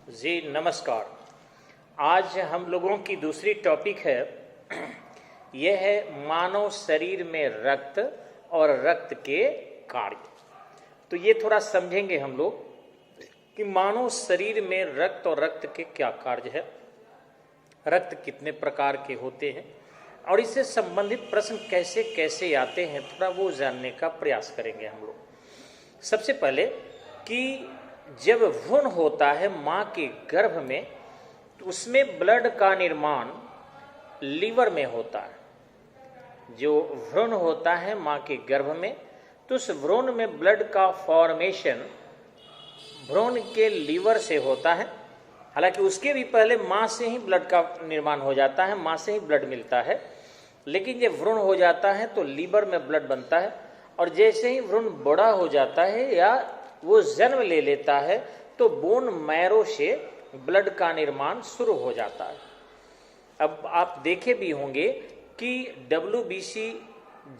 जी नमस्कार। आज हम लोगों की दूसरी टॉपिक है, यह है मानव शरीर में रक्त और रक्त के कार्य। तो ये थोड़ा समझेंगे हम लोग कि मानव शरीर में रक्त और रक्त के क्या कार्य है, रक्त कितने प्रकार के होते हैं और इससे संबंधित प्रश्न कैसे कैसे आते हैं, थोड़ा वो जानने का प्रयास करेंगे हम लोग। सबसे पहले कि जब भ्रूण होता है माँ के गर्भ में, तो उसमें ब्लड का निर्माण लीवर में होता है। जो भ्रूण होता है माँ के गर्भ में, तो उस भ्रूण में ब्लड का फॉर्मेशन भ्रूण के लीवर से होता है। हालांकि उसके भी पहले माँ से ही ब्लड का निर्माण हो जाता है, माँ से ही ब्लड मिलता है, लेकिन जब भ्रूण हो जाता है तो लीवर में ब्लड बनता है। और जैसे ही भ्रूण बड़ा हो जाता है या वो जन्म ले लेता है, तो बोन मैरो से ब्लड का निर्माण शुरू हो जाता है। अब आप देखे भी होंगे कि WBC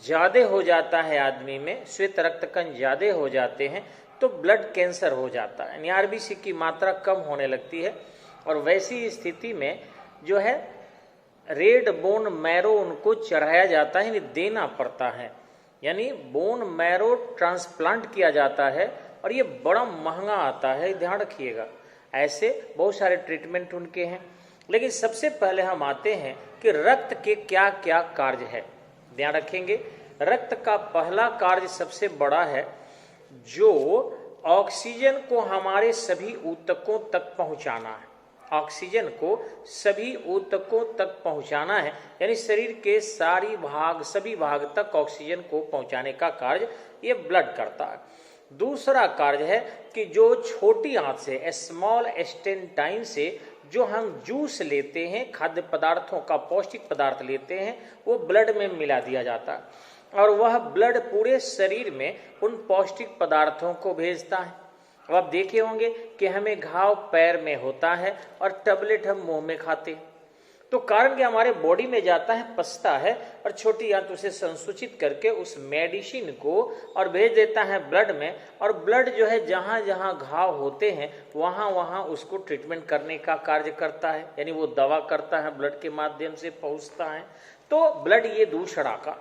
ज़्यादा हो जाता है आदमी में, श्वेत रक्तकण ज़्यादा हो जाते हैं तो ब्लड कैंसर हो जाता है, यानी RBC की मात्रा कम होने लगती है। और वैसी स्थिति में जो है रेड बोन मैरो उनको चढ़ाया जाता है, यानी देना पड़ता है, यानी बोन मैरो ट्रांसप्लांट किया जाता है और ये बड़ा महंगा आता है, ध्यान रखिएगा। ऐसे बहुत सारे ट्रीटमेंट उनके हैं, लेकिन सबसे पहले हम आते हैं कि रक्त के क्या क्या कार्य है। ध्यान रखेंगे, रक्त का पहला कार्य सबसे बड़ा है, जो ऑक्सीजन को हमारे सभी ऊतकों तक पहुंचाना है। ऑक्सीजन को सभी ऊतकों तक पहुंचाना है, यानी शरीर के सभी भाग तक ऑक्सीजन को पहुंचाने का कार्य ये ब्लड करता है। दूसरा कार्य है कि जो छोटी आंत से, स्मॉल इंटेस्टाइन से जो हम जूस लेते हैं, खाद्य पदार्थों का पौष्टिक पदार्थ लेते हैं, वो ब्लड में मिला दिया जाता है और वह ब्लड पूरे शरीर में उन पौष्टिक पदार्थों को भेजता है। अब आप देखे होंगे कि हमें घाव पैर में होता है और टैबलेट हम मुंह में खाते हैं, तो कारण कि हमारे बॉडी में जाता है, पचता है और छोटी आंत उसे संसूचित करके उस मेडिसिन को और भेज देता है ब्लड में। और ब्लड जो है जहाँ जहाँ घाव होते हैं वहाँ वहाँ उसको ट्रीटमेंट करने का कार्य करता है, यानी वो दवा करता है, ब्लड के माध्यम से पहुँचता है। तो ब्लड ये दूसरा का।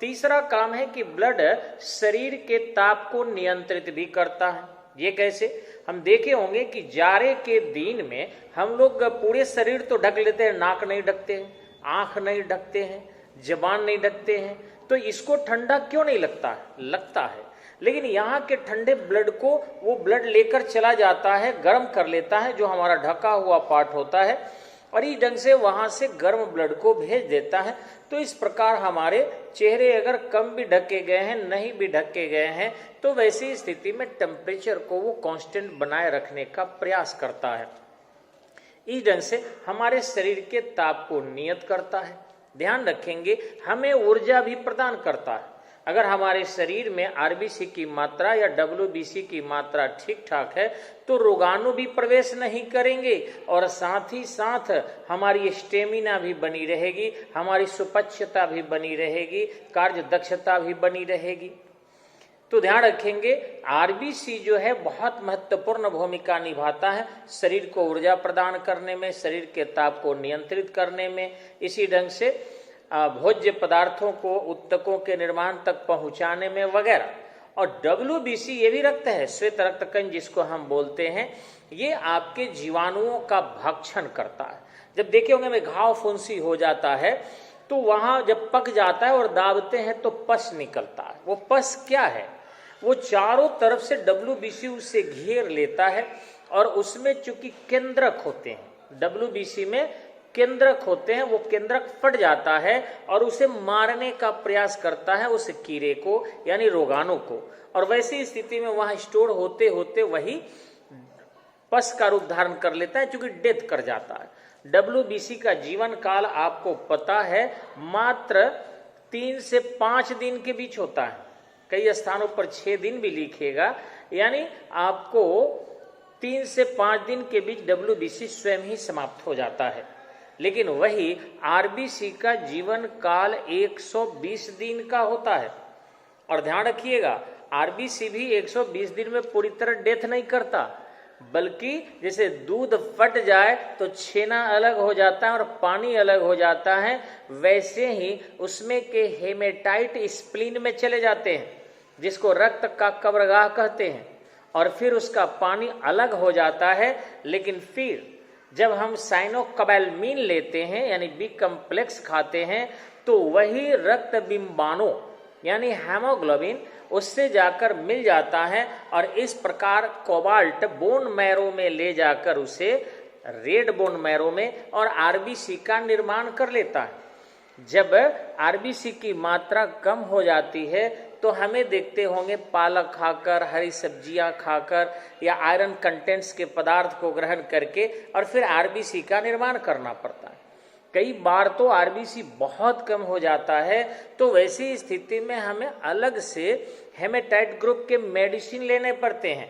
तीसरा काम है कि ब्लड शरीर के ताप को नियंत्रित भी करता है। ये कैसे? हम देखे होंगे कि जाड़े के दिन में हम लोग पूरे शरीर तो ढक लेते हैं, नाक नहीं ढकते हैं, आंख नहीं ढकते हैं, जबान नहीं ढकते हैं, तो इसको ठंडा क्यों नहीं लगता है? लगता है, लेकिन यहाँ के ठंडे ब्लड को वो ब्लड लेकर चला जाता है, गर्म कर लेता है जो हमारा ढका हुआ पार्ट होता है, और इस ढंग से वहां से गर्म ब्लड को भेज देता है। तो इस प्रकार हमारे चेहरे अगर कम भी ढके गए हैं, नहीं भी ढके गए हैं, तो वैसी स्थिति में टेम्परेचर को वो कांस्टेंट बनाए रखने का प्रयास करता है। इस ढंग से हमारे शरीर के ताप को नियत करता है। ध्यान रखेंगे, हमें ऊर्जा भी प्रदान करता है। अगर हमारे शरीर में RBC की मात्रा या WBC की मात्रा ठीक ठाक है तो रोगाणु भी प्रवेश नहीं करेंगे और साथ ही साथ हमारी स्टेमिना भी बनी रहेगी, हमारी सुपच्छता भी बनी रहेगी, कार्य दक्षता भी बनी रहेगी। तो ध्यान रखेंगे, RBC जो है बहुत महत्वपूर्ण भूमिका निभाता है शरीर को ऊर्जा प्रदान करने में, शरीर के ताप को नियंत्रित करने में, इसी ढंग से भोज्य पदार्थों को ऊतकों के निर्माण तक पहुंचाने में वगैरह। और WBC ये भी रक्त है, श्वेत रक्तकण जिसको हम बोलते हैं, ये आपके जीवाणुओं का भक्षण करता है। जब देखे होंगे में घाव फुंसी हो जाता है तो वहां जब पक जाता है और दाबते हैं तो पस निकलता है। वो पस क्या है? वो चारों तरफ से WBC उससे घेर लेता है और उसमें चूंकि केंद्रक होते हैं, WBC में केंद्रक होते हैं, वो केंद्रक फट जाता है और उसे मारने का प्रयास करता है उस कीड़े को, यानी रोगाणु को। और वैसी स्थिति में वहां स्टोर होते होते वही पस का रूप धारण कर लेता है, चूंकि डेथ कर जाता है। WBC का जीवन काल आपको पता है मात्र 3 से 5 दिन के बीच होता है, कई स्थानों पर 6 दिन भी लिखेगा, यानी आपको 3 से 5 दिन के बीच WBC स्वयं ही समाप्त हो जाता है। लेकिन वही RBC का जीवन काल 120 दिन का होता है। और ध्यान रखिएगा, RBC भी 120 दिन में पूरी तरह डेथ नहीं करता, बल्कि जैसे दूध फट जाए तो छेना अलग हो जाता है और पानी अलग हो जाता है, वैसे ही उसमें के हेमेटाइट स्प्लीन में चले जाते हैं, जिसको रक्त का कब्रगाह कहते हैं, और फिर उसका पानी अलग हो जाता है। लेकिन फिर जब हम साइनोकोबालमिन लेते हैं यानी बी कम्प्लेक्स खाते हैं, तो वही रक्त बिंबाणु यानी हेमोग्लोबिन उससे जाकर मिल जाता है और इस प्रकार कोबाल्ट बोन मैरो में ले जाकर उसे रेड बोन मैरो में और आरबीसी का निर्माण कर लेता है। जब आरबीसी की मात्रा कम हो जाती है तो हमें देखते होंगे पालक खाकर, हरी सब्जियां खाकर या आयरन कंटेंट्स के पदार्थ को ग्रहण करके और फिर आरबीसी का निर्माण करना पड़ता है। कई बार तो आरबीसी बहुत कम हो जाता है, तो वैसी स्थिति में हमें अलग से हेमेटाइट ग्रुप के मेडिसिन लेने पड़ते हैं,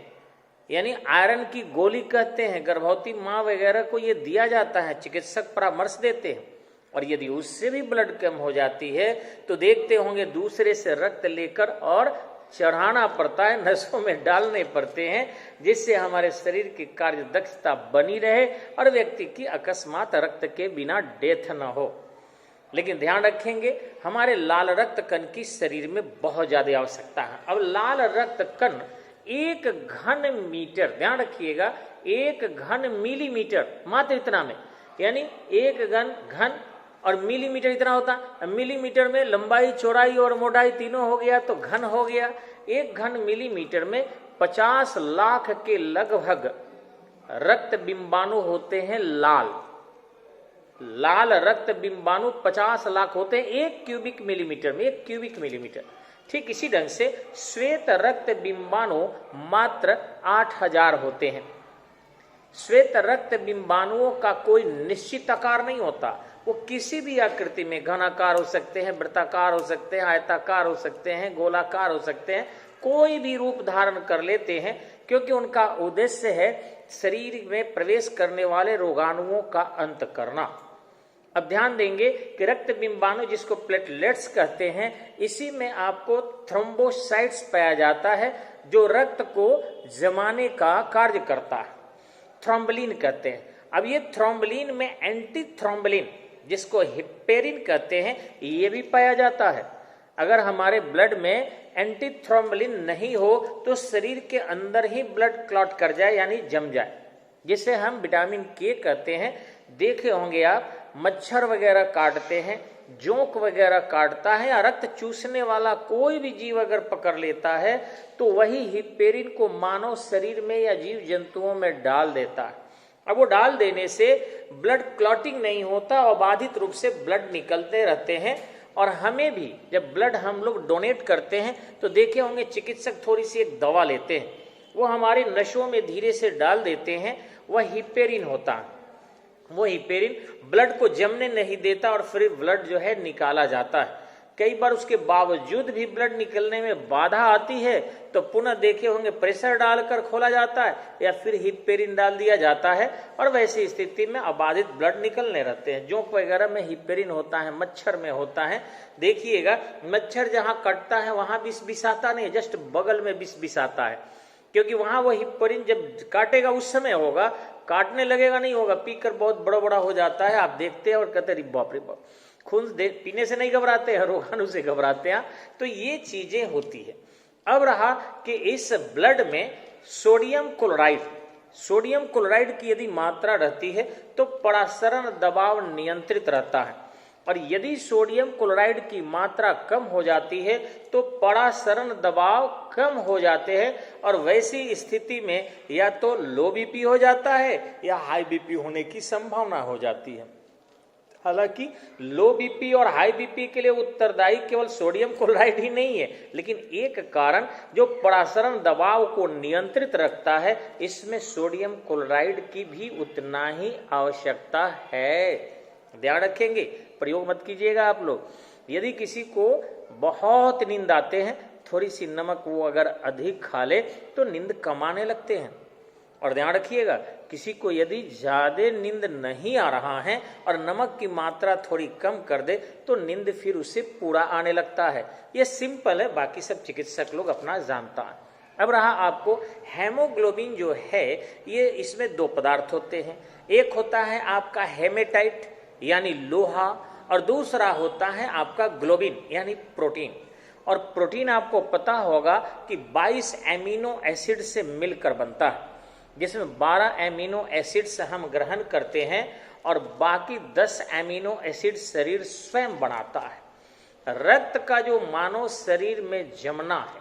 यानी आयरन की गोली कहते हैं। गर्भवती माँ वगैरह को ये दिया जाता है, चिकित्सक परामर्श देते हैं। और यदि उससे भी ब्लड कम हो जाती है तो देखते होंगे दूसरे से रक्त लेकर और चढ़ाना पड़ता है, नसों में डालने पड़ते हैं, जिससे हमारे शरीर की कार्य दक्षता बनी रहे और व्यक्ति की अकस्मात रक्त के बिना डेथ न हो। लेकिन ध्यान रखेंगे हमारे लाल रक्त कण की शरीर में बहुत ज्यादा आवश्यकता है। अब लाल रक्त कण 1 घन मीटर, ध्यान रखिएगा 1 घन मिलीमीटर मात्र इतना में, यानी 1 घन और मिलीमीटर इतना होता है। मिलीमीटर में लंबाई, चौड़ाई और मोटाई तीनों हो गया तो घन हो गया। 1 घन मिलीमीटर में 50 लाख के लगभग रक्त बिंबाणु होते हैं। लाल रक्त बिंबाणु 50 लाख होते हैं 1 क्यूबिक मिलीमीटर में, 1 क्यूबिक मिलीमीटर। ठीक इसी ढंग से श्वेत रक्त बिंबाणु मात्र 8000 होते हैं। श्वेत रक्त बिंबाणुओं का कोई निश्चित आकार नहीं होता, वो किसी भी आकृति में घनाकार हो सकते हैं, वृत्ताकार हो सकते हैं, आयताकार हो सकते हैं, गोलाकार हो सकते हैं, कोई भी रूप धारण कर लेते हैं, क्योंकि उनका उद्देश्य है शरीर में प्रवेश करने वाले रोगाणुओं का अंत करना। अब ध्यान देंगे कि रक्त बिंबाणु जिसको प्लेटलेट्स कहते हैं, इसी में आपको थ्रोम्बोसाइट्स पाया जाता है जो रक्त को जमाने का कार्य करता है, थ्रोम्बलिन कहते हैं। अब ये थ्रोम्बलिन में एंटी थ्रोम्बलिन जिसको हिपेरिन कहते हैं ये भी पाया जाता है। अगर हमारे ब्लड में एंटी थ्रोम्बलिन नहीं हो तो शरीर के अंदर ही ब्लड क्लॉट कर जाए यानी जम जाए, जिसे हम विटामिन के कहते हैं। देखे होंगे आप मच्छर वगैरह काटते हैं, जोंक वगैरह काटता है या रक्त चूसने वाला कोई भी जीव अगर पकड़ लेता है तो वही हिपेरिन को मानव शरीर में या जीव जंतुओं में डाल देता है। अब वो डाल देने से ब्लड क्लॉटिंग नहीं होता और बाधित रूप से ब्लड निकलते रहते हैं। और हमें भी जब ब्लड हम लोग डोनेट करते हैं तो देखे होंगे चिकित्सक थोड़ी सी एक दवा लेते हैं, वो हमारी नसों में धीरे से डाल देते हैं, वह हिपेरिन होता है। वो हिपेरिन ब्लड को जमने नहीं देता और फिर ब्लड जो है निकाला जाता है। कई बार उसके बावजूद भी ब्लड निकलने में बाधा आती है तो पुनः देखे होंगे प्रेशर डालकर खोला जाता है या फिर हिपेरिन डाल दिया जाता है और वैसी स्थिति में अबाधित ब्लड निकलने रहते हैं। जोंक वगैरह में हिपेरिन होता है, मच्छर में होता है। देखिएगा मच्छर जहां कटता है वहां विष बिसाता नहीं, जस्ट बगल में विष बिसाता है, क्योंकि वहां वो हिपेरिन जब काटेगा उस समय होगा, काटने लगेगा नहीं होगा, पीकर बहुत बड़ा बड़ा हो जाता है। आप देखते हैं और कहते हैं बाप रे बाप, खून पीने से नहीं घबराते हैं, रोगाणु से घबराते हैं। तो ये चीजें होती है। अब रहा कि इस ब्लड में सोडियम क्लोराइड की यदि मात्रा रहती है तो परासरण दबाव नियंत्रित रहता है, और यदि सोडियम क्लोराइड की मात्रा कम हो जाती है तो परासरण दबाव कम हो जाते हैं, और वैसी स्थिति में या तो लो बीपी हो जाता है या हाई बीपी होने की संभावना हो जाती है। हालांकि लो बीपी और हाई बीपी के लिए उत्तरदायी केवल सोडियम क्लोराइड ही नहीं है, लेकिन एक कारण जो परासरण दबाव को नियंत्रित रखता है, इसमें सोडियम क्लोराइड की भी उतना ही आवश्यकता है। ध्यान रखेंगे, प्रयोग मत कीजिएगा आप लोग। यदि किसी को बहुत नींद आते हैं, थोड़ी सी नमक वो अगर अधिक खा ले तो नींद कम आने लगते हैं। और ध्यान रखिएगा किसी को यदि ज्यादा नींद नहीं आ रहा है और नमक की मात्रा थोड़ी कम कर दे तो नींद फिर उसे पूरा आने लगता है। ये सिंपल है, बाकी सब चिकित्सक लोग अपना जानता है। अब रहा आपको हेमोग्लोबिन जो है, ये इसमें दो पदार्थ होते हैं। एक होता है आपका हेमेटाइट यानी लोहा, और दूसरा होता है आपका ग्लोबिन यानी प्रोटीन। और प्रोटीन आपको पता होगा कि 22 एमिनो एसिड से मिलकर बनता है, जिसमें 12 एमिनो एसिड्स हम ग्रहण करते हैं और बाकी 10 एमिनो एसिड शरीर स्वयं बनाता है। रक्त का जो मानव शरीर में जमना है,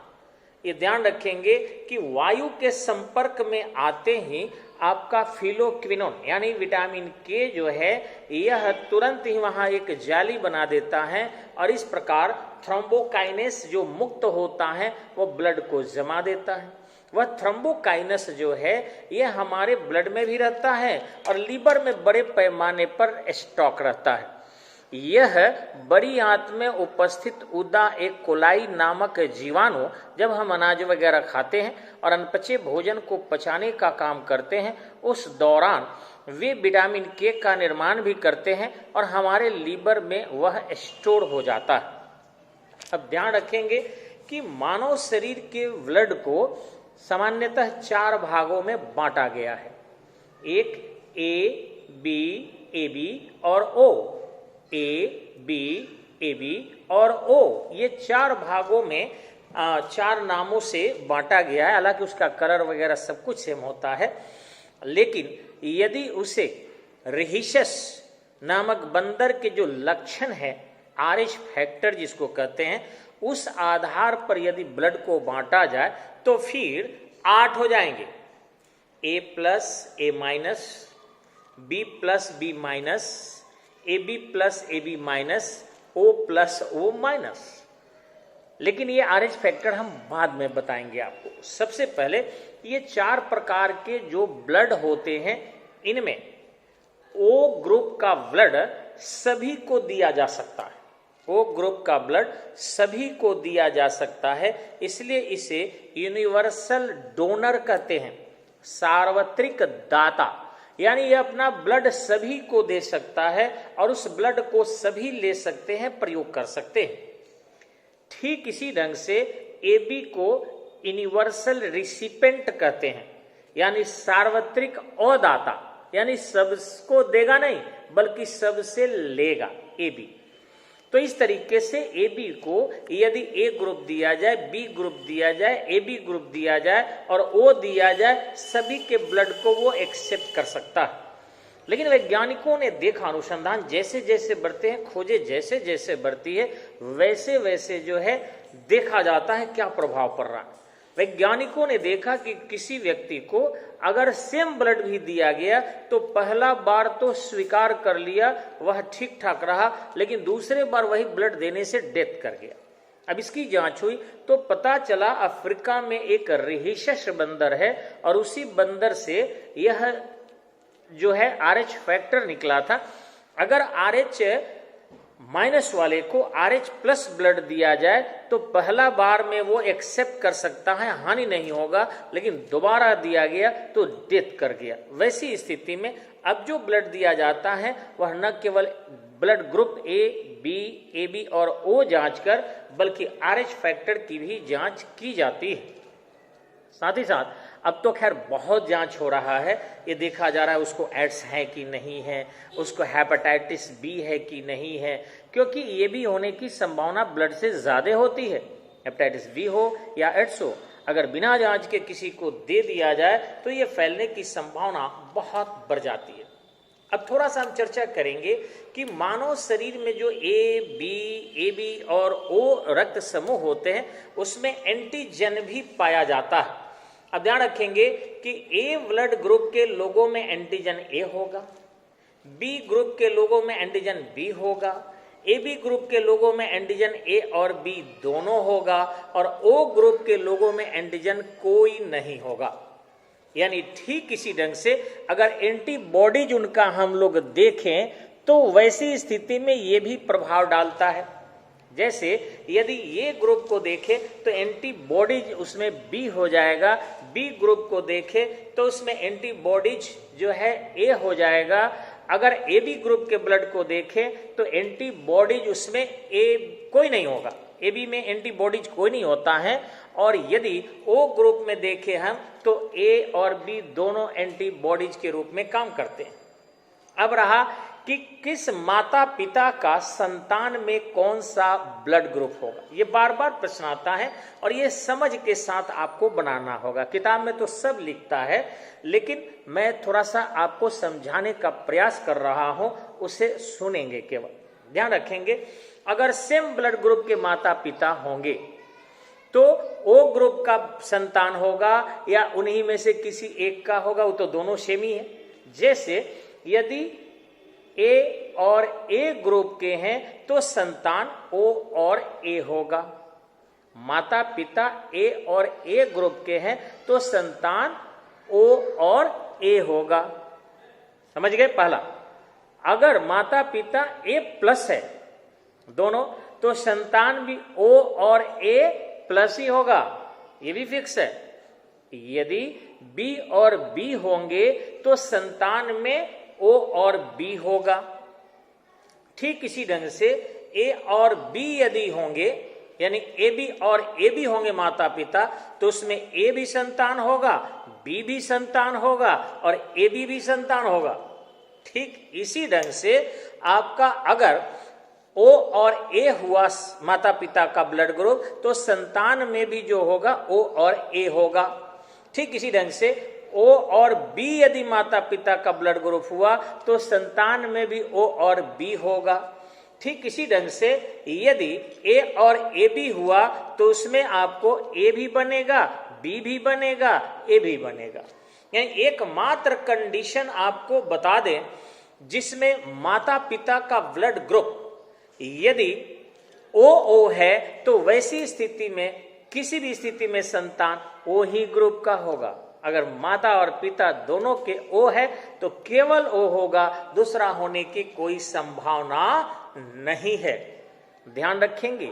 ये ध्यान रखेंगे कि वायु के संपर्क में आते ही आपका फिलोक्विनोन यानी विटामिन के जो है, यह तुरंत ही वहां एक जाली बना देता है और इस प्रकार थ्रोम्बोकाइनेस जो मुक्त होता है वो ब्लड को जमा देता है। वह थ्रोम्बोकाइनेस जो है ये हमारे ब्लड में भी रहता है और लीवर में बड़े पैमाने पर स्टॉक रहता है। यह बड़ी आंत में उपस्थित उदा एक कोलाई नामक जीवाणु जब हम अनाज वगैरह खाते हैं और अनपचे भोजन को पचाने का काम करते हैं, उस दौरान वे विटामिन के का निर्माण भी करते हैं और हमारे लीवर में वह स्टोर हो जाता है। अब ध्यान रखेंगे कि मानव शरीर के ब्लड को सामान्यतः 4 भागों में बांटा गया है। एक ए बी ए बी और ओ, ए बी ए बी और ओ, ये 4 भागों में 4 नामों से बांटा गया है। हालांकि उसका कलर वगैरह सब कुछ सेम होता है, लेकिन यदि उसे रिहिशस नामक बंदर के जो लक्षण है, RH फैक्टर जिसको कहते हैं, उस आधार पर यदि ब्लड को बांटा जाए तो फिर 8 हो जाएंगे। A plus A minus, B plus B minus, AB plus AB minus, O plus O minus. लेकिन ये RH फैक्टर हम बाद में बताएंगे आपको। सबसे पहले ये 4 प्रकार के जो ब्लड होते हैं, इनमें O ग्रुप का ब्लड सभी को दिया जा सकता है। O ग्रुप का ब्लड सभी को दिया जा सकता है, इसलिए इसे यूनिवर्सल डोनर कहते हैं, सार्वत्रिक दाता। यानी ये अपना ब्लड सभी को दे सकता है और उस ब्लड को सभी ले सकते हैं, प्रयोग कर सकते हैं। ठीक इसी ढंग से AB को यूनिवर्सल रिसिपेंट कहते हैं, यानी सार्वत्रिक अदाता, यानी सबको देगा नहीं बल्कि सबसे लेगा AB। तो इस तरीके से AB को यदि A ग्रुप दिया जाए, B ग्रुप दिया जाए, AB ग्रुप दिया जाए और O दिया जाए, सभी के ब्लड को वो एक्सेप्ट कर सकता है। लेकिन वैज्ञानिकों ने देखा, अनुसंधान जैसे जैसे बढ़ते हैं, खोजे जैसे जैसे बढ़ती है, वैसे वैसे जो है देखा जाता है क्या प्रभाव पड़ रहा है। वैज्ञानिकों ने देखा कि किसी व्यक्ति को अगर सेम ब्लड भी दिया गया तो पहला बार तो स्वीकार कर लिया, वह ठीक ठाक रहा, लेकिन दूसरे बार वही ब्लड देने से डेथ कर गया। अब इसकी जांच हुई तो पता चला अफ्रीका में एक रिहिशस बंदर है और उसी बंदर से यह जो है RH फैक्टर निकला था। अगर RH माइनस वाले को RH प्लस ब्लड दिया जाए तो पहला बार में वो एक्सेप्ट कर सकता है, हानि नहीं होगा, लेकिन दोबारा दिया गया तो डेथ कर गया। वैसी स्थिति में अब जो ब्लड दिया जाता है वह न केवल blood group A, B, AB और O जांच कर बल्कि RH फैक्टर की भी जांच की जाती है। साथ ही साथ अब तो खैर बहुत जांच हो रहा है, ये देखा जा रहा है उसको एड्स है कि नहीं है, उसको हेपेटाइटिस B है कि नहीं है, क्योंकि ये भी होने की संभावना ब्लड से ज़्यादा होती है। हेपेटाइटिस B हो या एड्स हो, अगर बिना जांच के किसी को दे दिया जाए तो ये फैलने की संभावना बहुत बढ़ जाती है। अब थोड़ा सा हम चर्चा करेंगे कि मानव शरीर में जो A, B, AB और O रक्त समूह होते हैं उसमें एंटीजन भी पाया जाता है। अब ध्यान रखेंगे कि A ब्लड ग्रुप के लोगों में एंटीजन A होगा, B ग्रुप के लोगों में एंटीजन B होगा, AB ग्रुप के लोगों में एंटीजन A और B दोनों होगा और O ग्रुप के लोगों में एंटीजन कोई नहीं होगा। यानी ठीक इसी ढंग से अगर एंटीबॉडीज उनका हम लोग देखें तो वैसी स्थिति में ये भी प्रभाव डालता है। जैसे यदि ये ग्रुप को देखें तो एंटीबॉडीज उसमें B हो जाएगा, B ग्रुप को देखें तो उसमें एंटीबॉडीज जो है A हो जाएगा। अगर AB ग्रुप के ब्लड को देखें तो एंटीबॉडीज उसमें A कोई नहीं होगा, ए बी में एंटीबॉडीज कोई नहीं होता है, और यदि ओ ग्रुप में देखें हम तो ए और बी दोनों एंटीबॉडीज के रूप में काम करते हैं। अब रहा कि किस माता पिता का संतान में कौन सा ब्लड ग्रुप होगा, ये बार बार प्रश्न आता है और ये समझ के साथ आपको बनाना होगा। किताब में तो सब लिखता है, लेकिन मैं थोड़ा सा आपको समझाने का प्रयास कर रहा हूं, उसे सुनेंगे केवल, ध्यान रखेंगे। अगर सेम ब्लड ग्रुप के माता पिता होंगे तो ओ ग्रुप का संतान होगा या उन्हीं में से किसी एक का होगा, वो तो दोनों सेम ही है। जैसे यदि ए और ए ग्रुप के हैं तो संतान ओ और ए होगा, माता पिता ए और ए ग्रुप के हैं तो संतान ओ और ए होगा। समझ गए? पहला, अगर माता पिता ए प्लस है दोनों तो संतान भी ओ और ए प्लस ही होगा, ये भी फिक्स है। यदि बी और बी होंगे तो संतान में ओ और बी होगा। ठीक इसी ढंग से ए और बी यदि होंगे, यानी ए बी और ए बी होंगे माता पिता, तो उसमें ए भी संतान होगा, बी भी संतान होगा और ए बी भी संतान होगा। ठीक इसी ढंग से आपका अगर ओ और ए हुआ माता पिता का ब्लड ग्रुप तो संतान में भी जो होगा ओ और ए होगा। ठीक इसी ढंग से ओ और बी यदि माता पिता का ब्लड ग्रुप हुआ तो संतान में भी ओ और बी होगा। ठीक इसी ढंग से यदि ए और ए बी हुआ तो उसमें आपको ए भी बनेगा, बी भी बनेगा, ए भी बनेगा। यानी एकमात्र कंडीशन आपको बता दें जिसमें माता पिता का ब्लड ग्रुप यदि ओ है तो वैसी स्थिति में किसी भी स्थिति में संतान ओ ही ग्रुप का होगा। अगर माता और पिता दोनों के ओ है तो केवल ओ होगा, दूसरा होने की कोई संभावना नहीं है। ध्यान रखेंगे।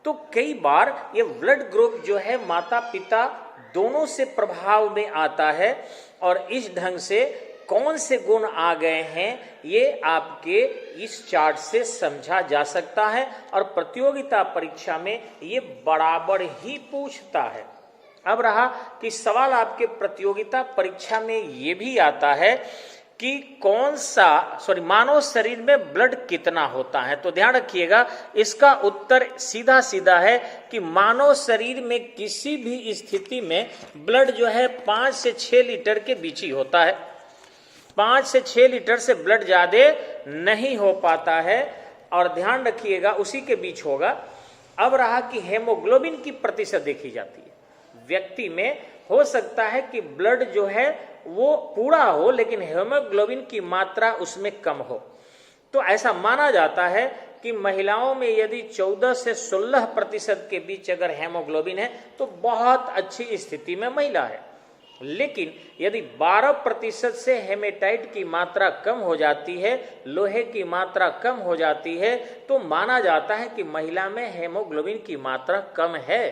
तो कई बार ये ब्लड ग्रुप जो है माता पिता दोनों से प्रभाव में आता है और इस ढंग से कौन से गुण आ गए हैं ये आपके इस चार्ट से समझा जा सकता है और प्रतियोगिता परीक्षा में ये बराबर ही पूछता है। अब रहा कि सवाल आपके प्रतियोगिता परीक्षा में ये भी आता है कि मानव शरीर में ब्लड कितना होता है। तो ध्यान रखिएगा, इसका उत्तर सीधा सीधा है कि मानव शरीर में किसी भी स्थिति में ब्लड जो है 5 से 6 लीटर के बीच ही होता है। 5 से 6 लीटर से ब्लड ज्यादा नहीं हो पाता है और ध्यान रखिएगा उसी के बीच होगा। अब रहा कि हेमोग्लोबिन की प्रतिशत देखी जाती है। व्यक्ति में हो सकता है कि ब्लड जो है वो पूरा हो लेकिन हेमोग्लोबिन की मात्रा उसमें कम हो। तो ऐसा माना जाता है कि महिलाओं में यदि 14 से 16% के बीच अगर हेमोग्लोबिन है तो बहुत अच्छी स्थिति में महिला है। लेकिन यदि 12% से हेमेटाइट की मात्रा कम हो जाती है, लोहे की मात्रा कम हो जाती है, तो माना जाता है कि महिला में हेमोग्लोबिन की मात्रा कम है।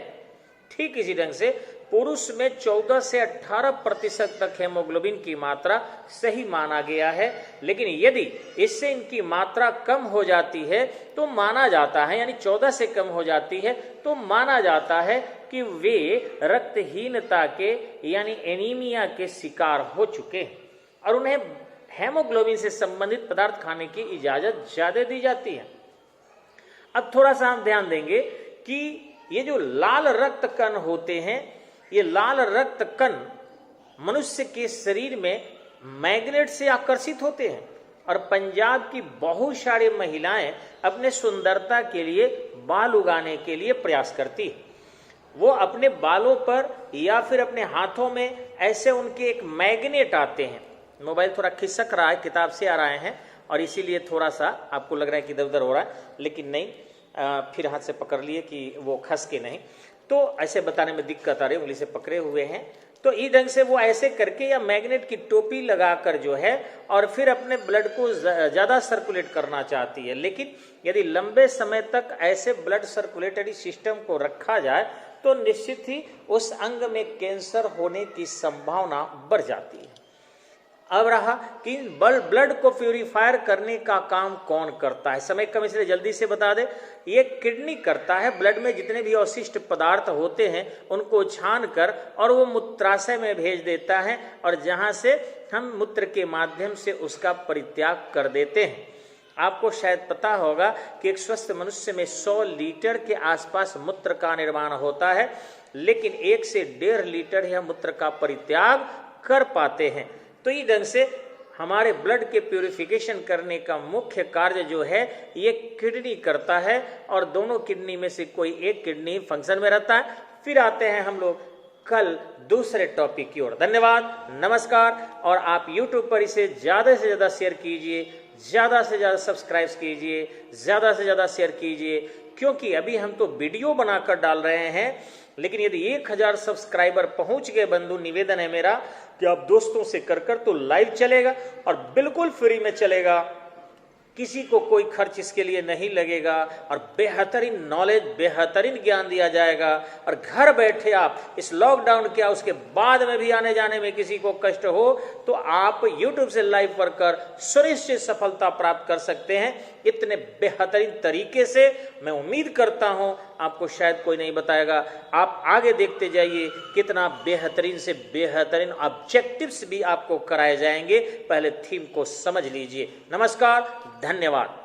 ठीक इसी ढंग से पुरुष में 14 से 18% तक हेमोग्लोबिन की मात्रा सही माना गया है। लेकिन यदि इससे इनकी मात्रा कम हो जाती है तो माना जाता है, यानी 14 से कम हो जाती है तो माना जाता है कि वे रक्तहीनता के यानी एनीमिया के शिकार हो चुके हैं और उन्हें हेमोग्लोबिन से संबंधित पदार्थ खाने की इजाजत ज्यादा दी जाती है। अब थोड़ा सा हम ध्यान देंगे कि ये जो लाल रक्त कण होते हैं, ये लाल रक्त कण मनुष्य के शरीर में मैग्नेट से आकर्षित होते हैं और पंजाब की बहुत सारी महिलाएं अपने सुंदरता के लिए बाल उगाने के लिए प्रयास करती है। वो अपने बालों पर या फिर अपने हाथों में ऐसे उनके एक मैग्नेट आते हैं। मोबाइल थोड़ा खिसक रहा है, किताब से आ रहे हैं और इसीलिए थोड़ा सा आपको लग रहा है कि इधर उधर हो रहा है, लेकिन नहीं, फिर हाथ से पकड़ लिए कि वो खस के नहीं, तो ऐसे बताने में दिक्कत आ रही है, उंगली से पकड़े हुए हैं। तो इस ढंग से वो ऐसे करके या मैग्नेट की टोपी लगाकर जो है और फिर अपने ब्लड को ज्यादा सर्कुलेट करना चाहती है। लेकिन यदि लंबे समय तक ऐसे ब्लड सर्कुलेटरी सिस्टम को रखा जाए तो निश्चित ही उस अंग में कैंसर होने की संभावना बढ़ जाती है। अब रहा कि ब्लड को प्यूरिफायर करने का काम कौन करता है। समय कम इसलिए जल्दी से बता दे। ये किडनी करता है। ब्लड में जितने भी अवशिष्ट पदार्थ होते हैं उनको छान कर और वो मूत्राशय में भेज देता है और जहां से हम मूत्र के माध्यम से उसका परित्याग कर देते हैं। आपको शायद पता होगा कि एक स्वस्थ मनुष्य में 100 लीटर के आसपास मूत्र का निर्माण होता है, लेकिन 1 से 1.5 लीटर यह मूत्र का परित्याग कर पाते हैं। तो इस ढंग से हमारे ब्लड के प्यूरिफिकेशन करने का मुख्य कार्य जो है ये किडनी करता है और दोनों किडनी में से कोई एक किडनी फंक्शन में रहता है। फिर आते हैं हम लोग कल दूसरे टॉपिक की ओर। धन्यवाद, नमस्कार। और आप YouTube पर इसे ज्यादा से ज्यादा शेयर कीजिए, ज्यादा से ज्यादा सब्सक्राइब कीजिए, ज्यादा से ज्यादा शेयर कीजिए, क्योंकि अभी हम तो वीडियो बनाकर डाल रहे हैं, लेकिन यदि 1000 सब्सक्राइबर पहुंच गए बंधु, निवेदन है मेरा कि आप दोस्तों से कर तो लाइव चलेगा और बिल्कुल फ्री में चलेगा, किसी को कोई खर्च इसके लिए नहीं लगेगा और बेहतरीन नॉलेज, बेहतरीन ज्ञान दिया जाएगा। और घर बैठे आप इस लॉकडाउन क्या उसके बाद में भी आने जाने में किसी को कष्ट हो तो आप YouTube से लाइव पढ़कर सुनिश्चित सफलता प्राप्त कर सकते हैं। इतने बेहतरीन तरीके से मैं उम्मीद करता हूं आपको शायद कोई नहीं बताएगा। आप आगे देखते जाइए कितना बेहतरीन से बेहतरीन ऑब्जेक्टिव्स भी आपको कराए जाएंगे। पहले थीम को समझ लीजिए। नमस्कार, धन्यवाद।